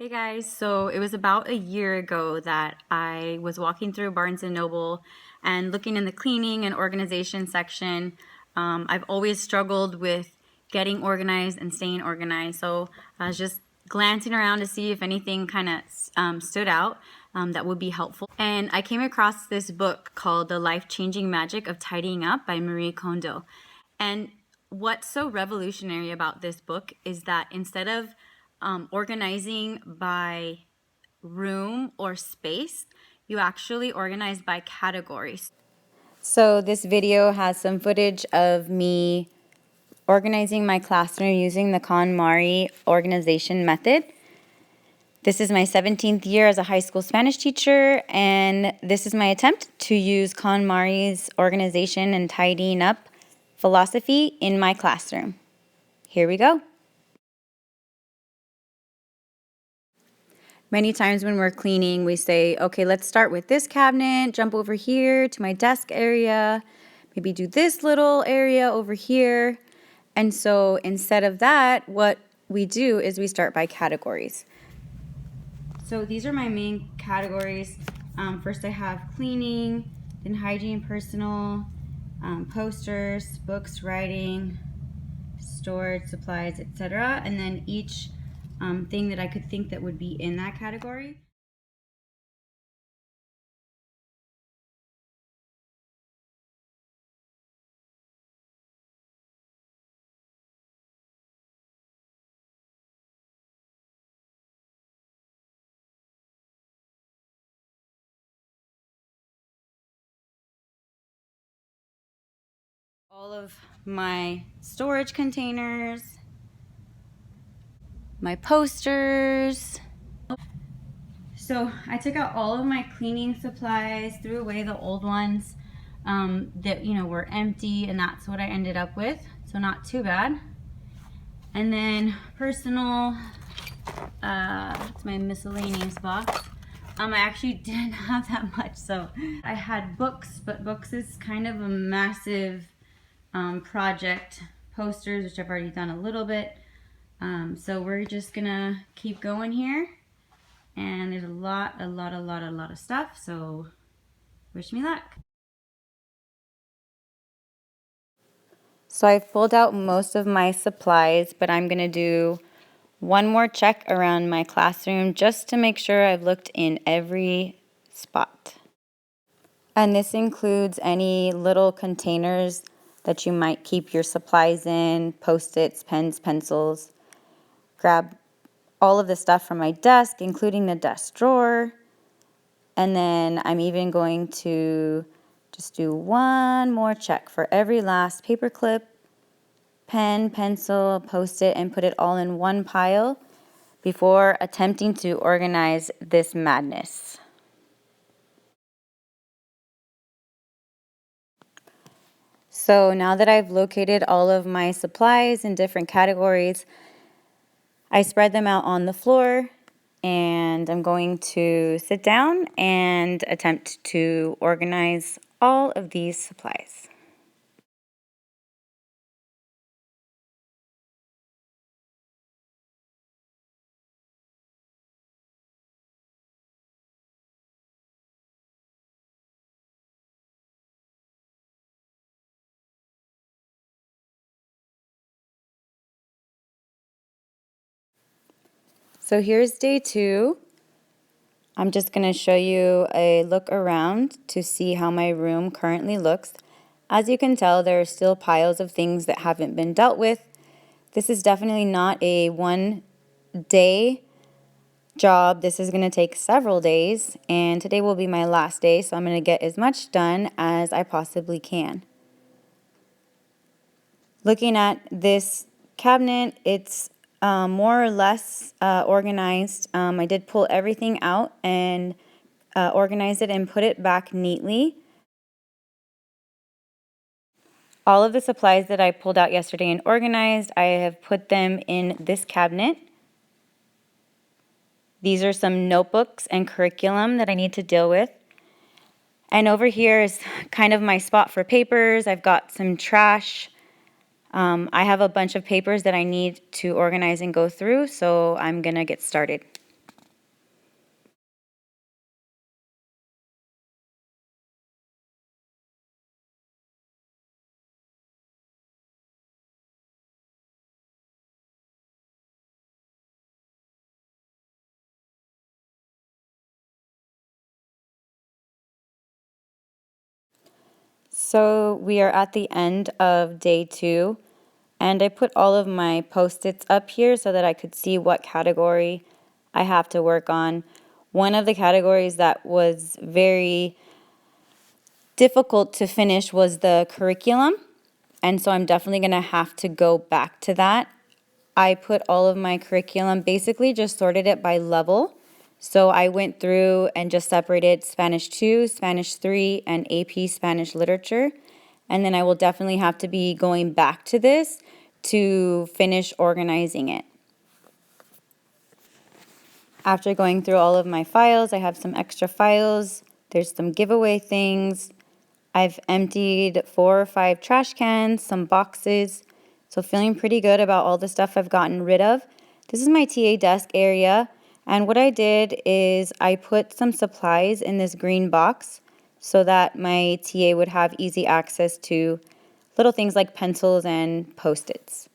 Hey guys, so it was about a year ago that I was walking through Barnes& and Noble and looking in the cleaning and organization section. I've always struggled with getting organized and staying organized, so I was just glancing around to see if anything kind of stood out that would be helpful. And I came across this book called The Life-Changing Magic of Tidying Up by Marie Kondo. And what's so revolutionary about this book is that instead of organizing by room or space, you actually organize by categories. So this video has some footage of me organizing my classroom using the Kon Mari organization method. This is my 17th year as a high school Spanish teacher, and this is my attempt to use Kon Mari's organization and tidying up philosophy in my classroom. Here we go. Many times when we're cleaning, we say, okay, let's start with this cabinet, jump over here to my desk area, maybe do this little area over here. And so instead of that, what we do is we start by categories. So these are my main categories. First I have cleaning, then hygiene, personal, posters, books, writing, storage, supplies, etc. And then each thing that I could think that would be in that category. All of my storage containers, my posters. So I took out all of my cleaning supplies, threw away the old ones that were empty, and that's what I ended up with. So not too bad. And then personal, it's my miscellaneous box. I actually didn't have that much, so I had books, but books is kind of a massive project. Posters, which I've already done a little bit. So we're just gonna keep going here. And there's a lot of stuff, so wish me luck. So I've pulled out most of my supplies, but I'm gonna do one more check around my classroom just to make sure I've looked in every spot. And this includes any little containers that you might keep your supplies in, Post-its, pens, pencils. Grab all of the stuff from my desk, including the desk drawer. And then I'm even going to just do one more check for every last paper clip, pen, pencil, Post-it, and put it all in one pile before attempting to organize this madness. So now that I've located all of my supplies in different categories, I spread them out on the floor, and I'm going to sit down and attempt to organize all of these supplies. So here's day 2. I'm just going to show you a look around to see how my room currently looks. As you can tell, there are still piles of things that haven't been dealt with. This is definitely not a one-day job. This is going to take several days, and today will be my last day, so I'm going to get as much done as I possibly can. Looking at this cabinet, it's more or less organized. I did pull everything out and organize it and put it back neatly. All of the supplies that I pulled out yesterday and organized, I have put them in this cabinet. These are some notebooks and curriculum that I need to deal with. And over here is kind of my spot for papers. I've got some trash. I have a bunch of papers that I need to organize and go through, so I'm gonna get started. So we are at the end of day 2, and I put all of my Post-its up here so that I could see what category I have to work on. One of the categories that was very difficult to finish was the curriculum, and so I'm definitely going to have to go back to that. I put all of my curriculum, basically just sorted it by level. So I went through and just separated Spanish 2, Spanish 3, and AP Spanish Literature. And then I will definitely have to be going back to this to finish organizing it. After going through all of my files, I have some extra files. There's some giveaway things. I've emptied 4 or 5 trash cans, some boxes. So feeling pretty good about all the stuff I've gotten rid of. This is my TA desk area. And what I did is I put some supplies in this green box so that my TA would have easy access to little things like pencils and Post-its.